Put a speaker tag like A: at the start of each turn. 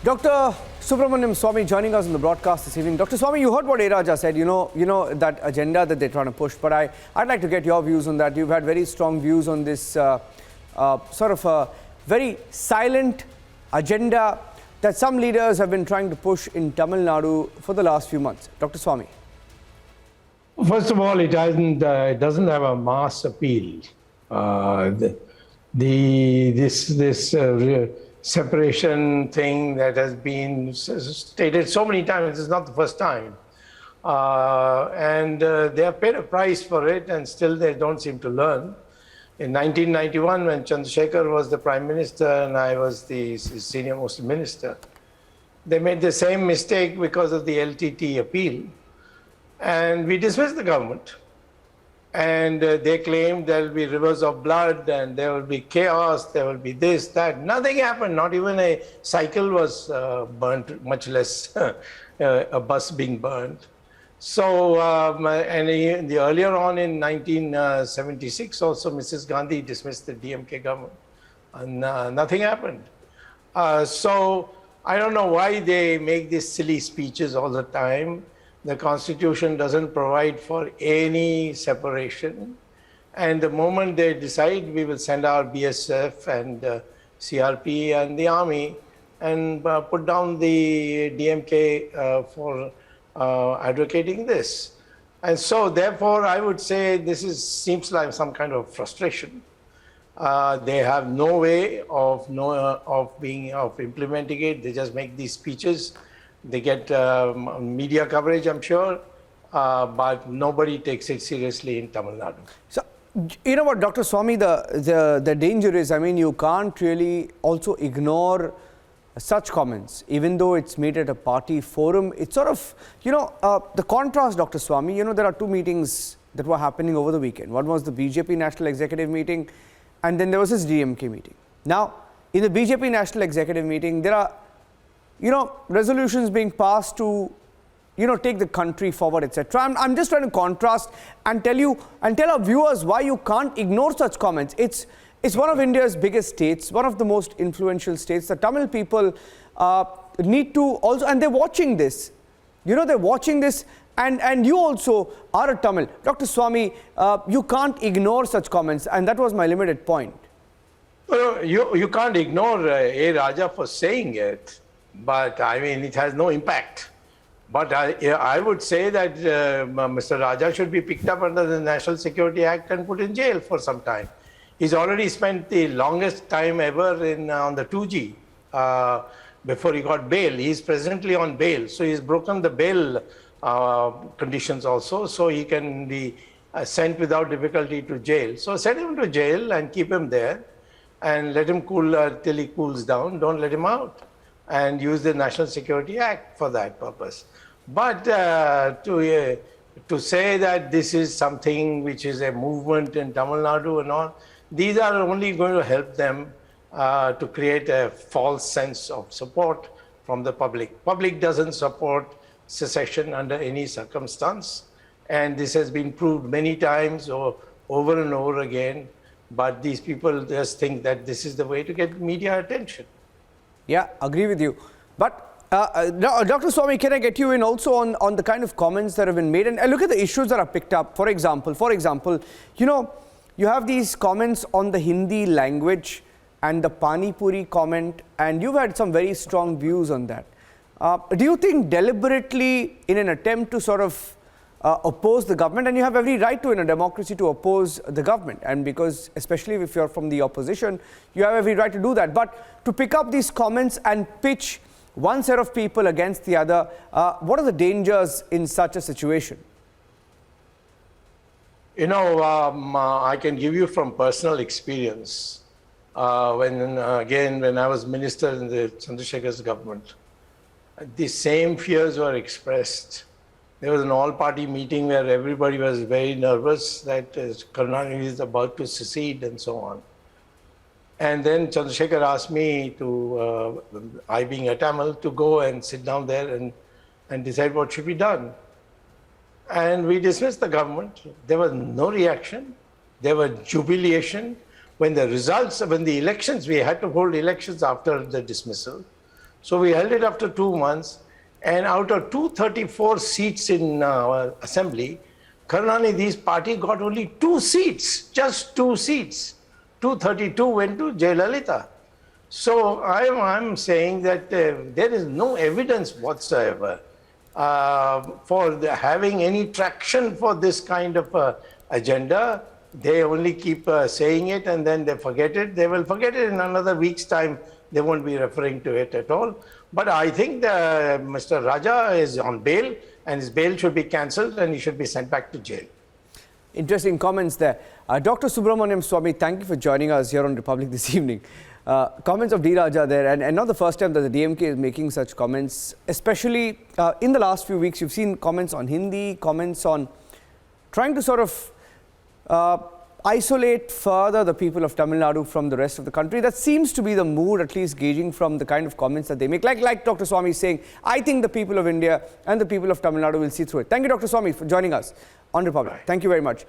A: Dr. Subramanian Swamy joining us on the broadcast this evening. Dr. Swamy, you heard what A. Raja said, you know that agenda that they're trying to push, but I'd like to get your views on that. You've had very strong views on this sort of a very silent agenda that some leaders have been trying to push in Tamil Nadu for the last few months. Dr. Swamy.
B: First of all, it doesn't have a mass appeal. This separation thing that has been stated so many times, it's not the first time. And they have paid a price for it, and still they don't seem to learn. In 1991, when Chandrasekhar was the Prime Minister and I was the senior most minister, they made the same mistake because of the LTT appeal. And we dismissed the government. And they claimed there will be rivers of blood and there will be chaos, there will be this, that. Nothing happened. Not even a cycle was burnt, much less a bus being burnt. So, and earlier on in 1976 also, Mrs. Gandhi dismissed the DMK government and nothing happened. So, I don't know why they make these silly speeches all the time. The Constitution doesn't provide for any separation. And the moment they decide, we will send our BSF and CRP and the army and put down the DMK for advocating this. And so, therefore, I would say this seems like some kind of frustration. They have no way of implementing it. They just make these speeches. They get media coverage, I'm sure, but nobody takes it seriously in Tamil Nadu.
A: So, you know what, Dr. Swamy, the danger is, I mean, you can't really also ignore such comments, even though it's made at a party forum. It's sort of, the contrast, Dr. Swamy, there are two meetings that were happening over the weekend. One was the BJP National Executive meeting, and then there was this DMK meeting. Now, in the BJP National Executive meeting, there are resolutions being passed to, take the country forward, etc. I'm just trying to contrast and tell our viewers why you can't ignore such comments. It's one of India's biggest states, one of the most influential states. The Tamil people need to also, and they're watching this. They're watching this, and you also are a Tamil. Dr. Swamy, you can't ignore such comments, and that was my limited point.
B: Well, you can't ignore A. Raja for saying it. But I mean, it has no impact. But I would say that Mr. Raja should be picked up under the National Security Act and put in jail for some time. He's already spent the longest time ever on the 2G before he got bail. He's presently on bail. So he's broken the bail conditions also. So he can be sent without difficulty to jail. So send him to jail and keep him there and let him cool till he cools down. Don't let him out. And use the National Security Act for that purpose. But to say that this is something which is a movement in Tamil Nadu and all, these are only going to help them to create a false sense of support from the public. Public doesn't support secession under any circumstance. And this has been proved many times or over and over again. But these people just think that this is the way to get media attention.
A: Yeah, agree with you. But Dr. Swamy, can I get you in also on the kind of comments that have been made? And look at the issues that are picked up. For example, you have these comments on the Hindi language and the Pani Puri comment, and you've had some very strong views on that. Do you think deliberately, in an attempt to sort of oppose the government, and you have every right to in a democracy to oppose the government, and because especially if you're from the opposition, you have every right to do that, but to pick up these comments and pitch one set of people against the other, what are the dangers in such a situation?
B: I can give you from personal experience. When I was minister in the Chandrasekhar's government, the same fears were expressed. There was an all-party meeting where everybody was very nervous that Karunanidhi is about to secede and so on. And then Chandrasekhar asked me to, I being a Tamil, to go and sit down there and decide what should be done. And we dismissed the government. There was no reaction. There was jubilation. When the elections, we had to hold elections after the dismissal. So we held it after 2 months, and out of 234 seats in assembly, Karunanidhi's party got only 2 seats, just 2 seats. 232 went to Jayalalitha. So I'm saying that there is no evidence whatsoever for having any traction for this kind of agenda. They only keep saying it and then they forget it. They will forget it in another week's time. They won't be referring to it at all. But I think Mr. Raja is on bail, and his bail should be cancelled and he should be sent back to jail.
A: Interesting comments there. Dr. Subramanian Swamy, thank you for joining us here on Republic this evening. Comments of D. Raja there, and not the first time that the DMK is making such comments, especially in the last few weeks. You've seen comments on Hindi, comments on trying to sort of isolate further the people of Tamil Nadu from the rest of the country. That seems to be the mood, at least gauging from the kind of comments that they make. Like Dr. Swamy is saying, I think the people of India and the people of Tamil Nadu will see through it. Thank you, Dr. Swamy, for joining us on Republic. Thank you very much.